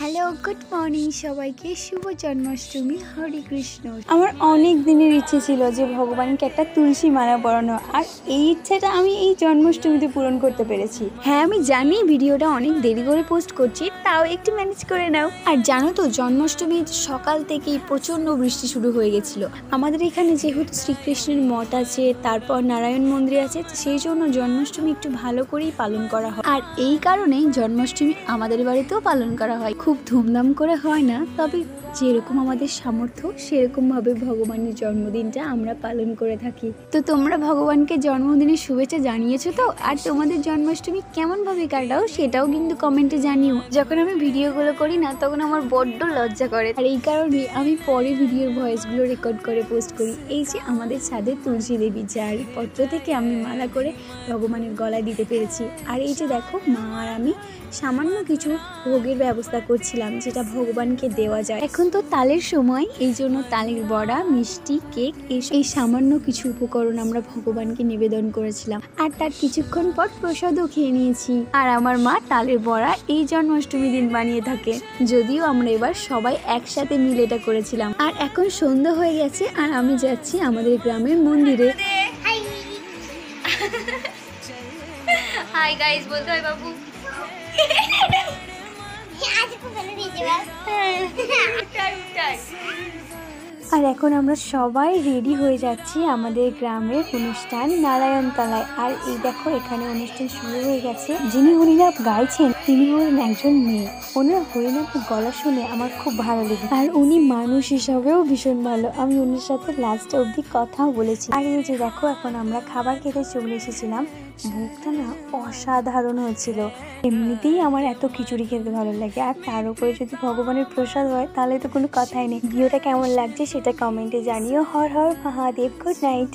Hello good morning সবাইকে, শুভ জন্মাষ্টমী, হরে কৃষ্ণ। আমার অনেক দিনের ইচ্ছে ছিল যে ভগবানকে একটা তুলসী মালা পরানো, আর এই ইচ্ছাটা আমি এই জন্মাষ্টমীতে পূরণ করতে পেরেছি। হ্যাঁ, আমি জানি ভিডিওটা অনেক দেরি করে পোস্ট করছি, তাও একটু ম্যানেজ করে নাও। আর জানো তো, জন্মাষ্টমীর সকাল থেকেই প্রচণ্ড বৃষ্টি শুরু হয়ে গেছিল। আমাদের এখানে যেহেতু শ্রীকৃষ্ণের মঠ আছে, তারপর নারায়ণ মন্দির আছে, সেই জন্য জন্মাষ্টমী একটু ভালো করেই পালন করা হয়। আর এই কারণেই জন্মাষ্টমী আমাদের বাড়িতেও পালন করা হয়। খুব ধুমধাম করে হয় না, তবে যেরকম আমাদের সামর্থ্য সেরকম ভাবে ভগবানের জন্মদিনটা আমরা পালন করে থাকি। তো তোমরা ভগবানকে জন্মদিনের শুভেচ্ছা জানিয়েছো তো? আর তোমাদের জন্মাষ্টমী কেমন ভাবে কাটাও সেটাও কিন্তু কমেন্টে জানিও। যখন আমি ভিডিওগুলো করি না, তখন আমার বড্ড লজ্জা করে, আর এই কারণে আমি পরে ভিডিওর ভয়েসগুলো রেকর্ড করে পোস্ট করি। এই যে আমাদের ছাদে তুলসী দেবী, যার পত্র থেকে আমি মালা করে ভগবানের গলায় দিতে পেরেছি। আর এই যে দেখো, মা আর আমি সামান্য কিছু ভোগের ব্যবস্থা করছিলাম, যেটা ভগবানকে দেওয়া যায়। এখন তো তালের সময়, এই জন্য তালের বড়া, মিষ্টি, কেক, এই সামান্য কিছু উপকরণ আমরা ভগবানকে নিবেদন করেছিলাম। আর তার কিছুক্ষণ পর প্রসাদও খেয়ে নিয়েছি। আর আমার মা তালের বড়া এই জন্মাষ্টমী দিন বানিয়ে থাকে, যদিও আমরা এবার সবাই একসাথে মিলে এটা করেছিলাম। আর এখন সন্ধ্যা হয়ে গেছে, আর আমি যাচ্ছি আমাদের গ্রামের মন্দিরে। হাই গাইস বলতে হয় বাবু। আর এখন আমরা সবাই রেডি হয়ে যাচ্ছি আমাদের গ্রামের অনুষ্ঠান নারায়ণতলায়। আর এই দেখো, এখানে অনুষ্ঠান শুরু হয়ে গেছে। যিনি হরিনাম গাইছেন তিনি হলেন একজন মেয়ে। ওনার হরিনামের গলা শুনে আমার খুব ভালো লেগে, আর উনি মানুষ হিসাবেও ভীষণ ভালো। আমি ওনার সাথে লাস্ট অব্দি কথাও বলেছি। আর এই যে দেখো, এখন আমরা খাবার খেতে চলে এসেছিলাম। ভোগটা না অসাধারণ হয়েছিল। এমনিতেই আমার এত খিচুড়ি খেতে ভালো লাগে, আর তার উপরে যদি ভগবানের প্রসাদ হয় তাহলে তো কোনো কথাই নেই। ভিডিওটা কেমন লাগছে সেটা কমেন্টে জানিও। Har Har Mahadev, good night.